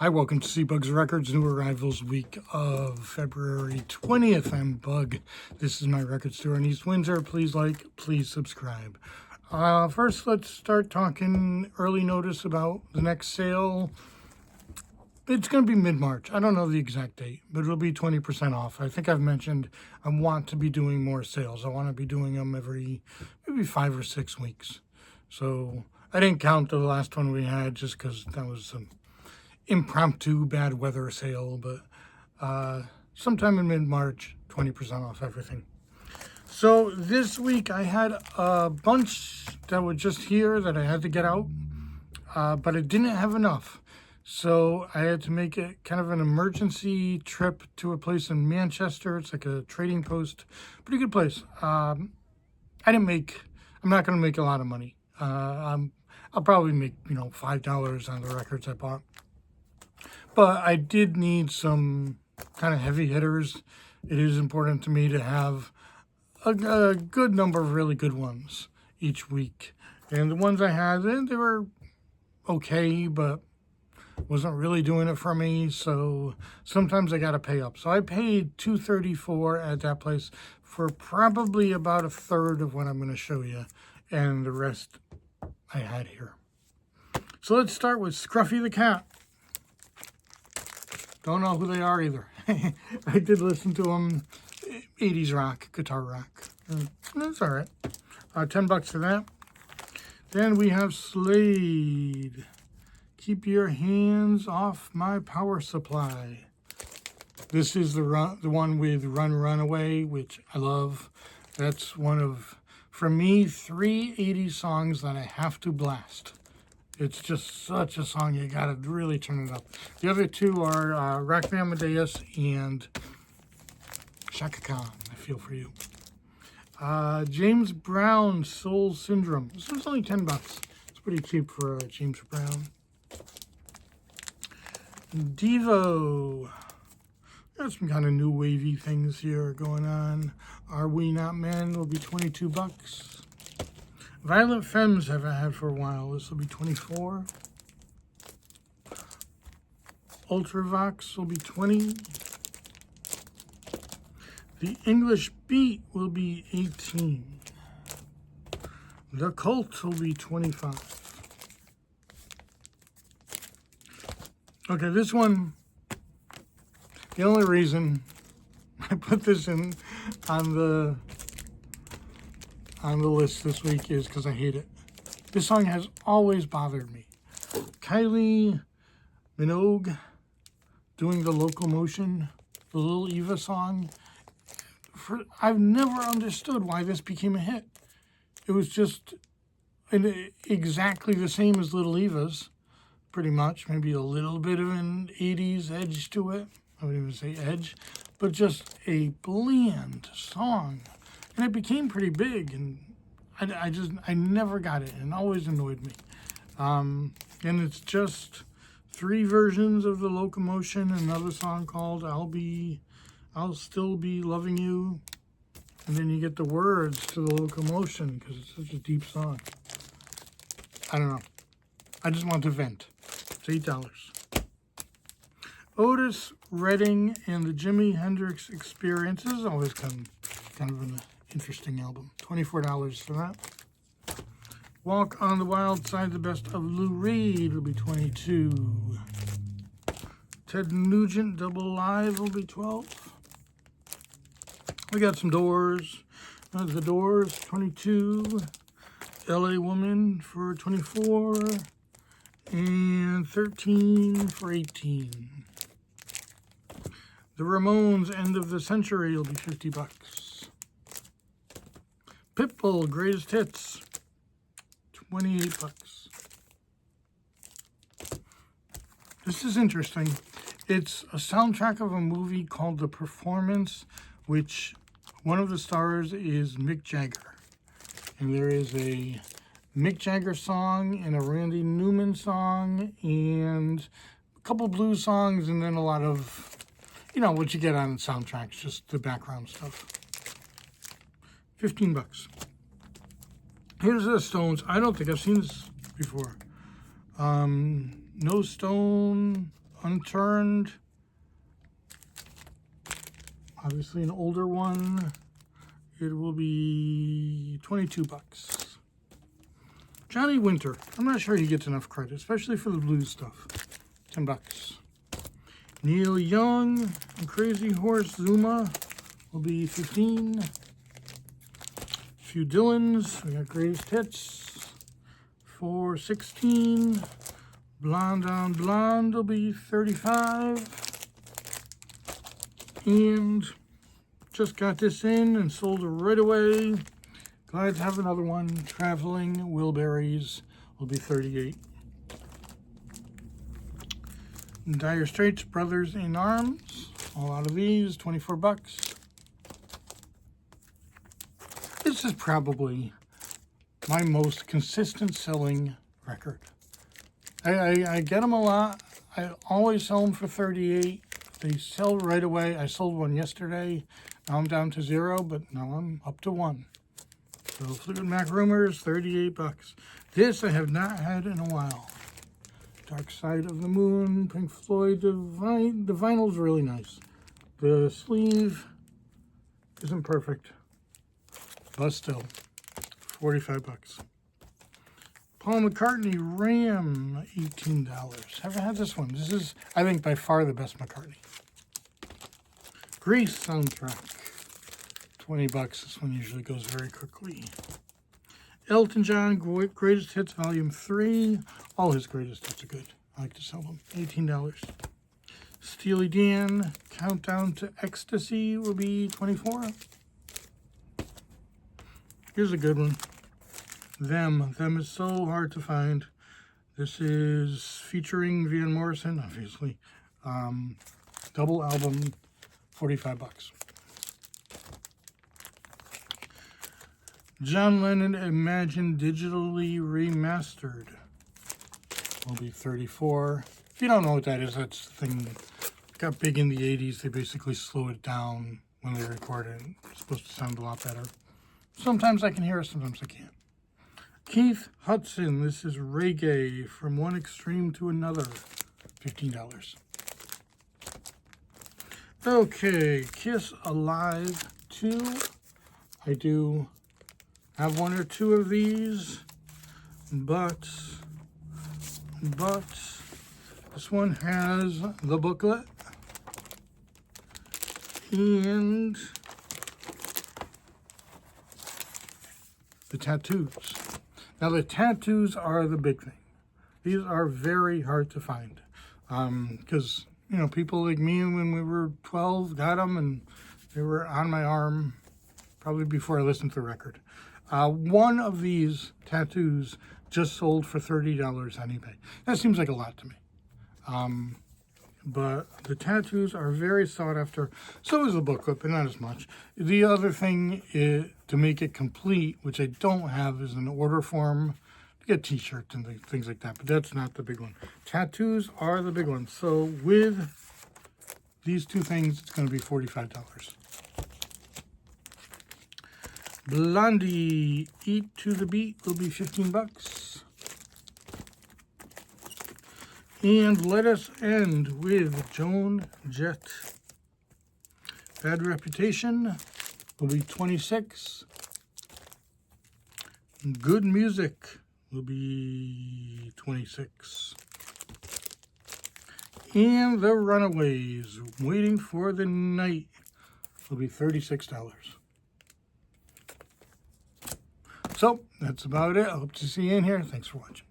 Hi, welcome to CBug's Records, new arrivals week of February 20th. I'm Bug. This is my record store in East Windsor. Please like, please subscribe. First, let's start talking early notice about the next sale. It's going to be mid-March. I don't know the exact date, but it'll be 20% off. I think I've mentioned I want to be doing more sales. I want to be doing them every maybe 5 or 6 weeks. So I didn't count the last one we had just because that was some impromptu bad weather sale, but sometime in mid-March, 20% off everything. So this week I had a bunch that were just here that I had to get out, but I didn't have enough. So I had to make it kind of an emergency trip to a place in Manchester. It's like a trading post, pretty good place. I'm not going to make a lot of money. I'll probably make, $5 on the records I bought. But I did need some kind of heavy hitters. It is important to me to have a good number of really good ones each week. And the ones I had, they were okay, but wasn't really doing it for me. So sometimes I got to pay up. So I paid $234 at that place for probably about a third of what I'm going to show you. And the rest I had here. So let's start with Scruffy the Cat. Don't know who they are either. I did listen to them. 80s rock, guitar rock. That's all right. $10 for that. Then we have Slade. Keep your hands off my power supply. This is the one with Run, Run Away, which I love. That's one of, for me, 3 80s songs that I have to blast. It's just such a song, you gotta really turn it up. The other two are Rock Amadeus and Shaka Khan, I Feel For You. James Brown, Soul Syndrome. This one's only $10. It's pretty cheap for James Brown. Devo. Got some kind of new wavy things here going on. Are We Not Men will be $22. Violent Femmes haven't had for a while. This will be $24. Ultravox will be $20. The English Beat will be $18. The Cult will be $25. Okay, this one, the only reason I put this in on the list this week is because I hate it. This song has always bothered me. Kylie Minogue doing the Locomotion, the Little Eva song. I've never understood why this became a hit. It was just exactly the same as Little Eva's, pretty much. Maybe a little bit of an 80s edge to it. I wouldn't even say edge, but just a bland song. And it became pretty big, and I never got it, and it always annoyed me. And it's just 3 versions of the Locomotion, another song called I'll Still Be Loving You, and then you get the words to the Locomotion, because it's such a deep song. I don't know. I just want to vent. It's $8. Otis Redding and the Jimi Hendrix Experience. This is always kind of an interesting album. $24 for that. Walk on the Wild Side, the best of Lou Reed will be $22. Ted Nugent Double Live will be $12. We got some Doors. The Doors, $22. LA Woman for $24. And $13 for $18. The Ramones End of the Century will be $50. Pitbull Greatest Hits, $28. This is interesting. It's a soundtrack of a movie called The Performance, which one of the stars is Mick Jagger. And there is a Mick Jagger song and a Randy Newman song and a couple blues songs and then a lot of, what you get on soundtracks, just the background stuff. $15. Here's the Stones. I don't think I've seen this before. No Stone unturned. Obviously an older one. It will be 22 bucks. Johnny Winter. I'm not sure he gets enough credit, especially for the blues stuff. 10 bucks. Neil Young and Crazy Horse Zuma will be 15. A few Dylans. We got Greatest Hits for 16. Blonde on Blonde will be 35. And just got this in and sold it right away. Glad to have another one. Traveling Wilburys will be 38. Dire Straits Brothers in Arms. All out of these, 24 bucks. This is probably my most consistent selling record. I get them a lot. I always sell them for 38. They sell right away. I sold one yesterday. Now I'm down to 0, but now I'm up to 1. So Fleetwood Mac Rumors, 38 bucks. This I have not had in a while. Dark Side of the Moon, Pink Floyd, the vinyl's really nice. The sleeve isn't perfect, but still, 45 bucks. Paul McCartney, Ram, $18. Haven't had this one. This is, I think, by far the best McCartney. Grease soundtrack, 20 bucks. This one usually goes very quickly. Elton John, Greatest Hits, Volume 3. All his greatest hits are good. I like to sell them. $18. Steely Dan, Countdown to Ecstasy will be 24. Here's a good one. Them is so hard to find. This is featuring Van Morrison, obviously. Double album, 45 bucks. John Lennon Imagine digitally remastered will be 34. If you don't know what that is, that's the thing that got big in the 80s. They basically slow it down when they record it. It's supposed to sound a lot better. Sometimes I can hear it, sometimes I can't. Keith Hudson, this is reggae from one extreme to another, $15. Okay, Kiss Alive 2. I do have one or two of these, but this one has the booklet and the tattoos. Now the tattoos are the big thing. These are very hard to find because you know, people like me when we were 12 got them and they were on my arm probably before I listened to the record. One of these tattoos just sold for $30 on eBay. That seems like a lot to me. But the tattoos are very sought after. So is the booklet, but not as much. The other thing is, to make it complete, which I don't have, is an order form to get t-shirts and things like that. But that's not the big one. Tattoos are the big one. So with these two things, it's going to be $45. Blondie, Eat to the Beat will be 15 bucks. And let us end with Joan, Jett. Bad Reputation will be 26. Good Music will be 26. And The Runaways, Waiting for the Night, will be $36. So, that's about it. I hope to see you in here. Thanks for watching.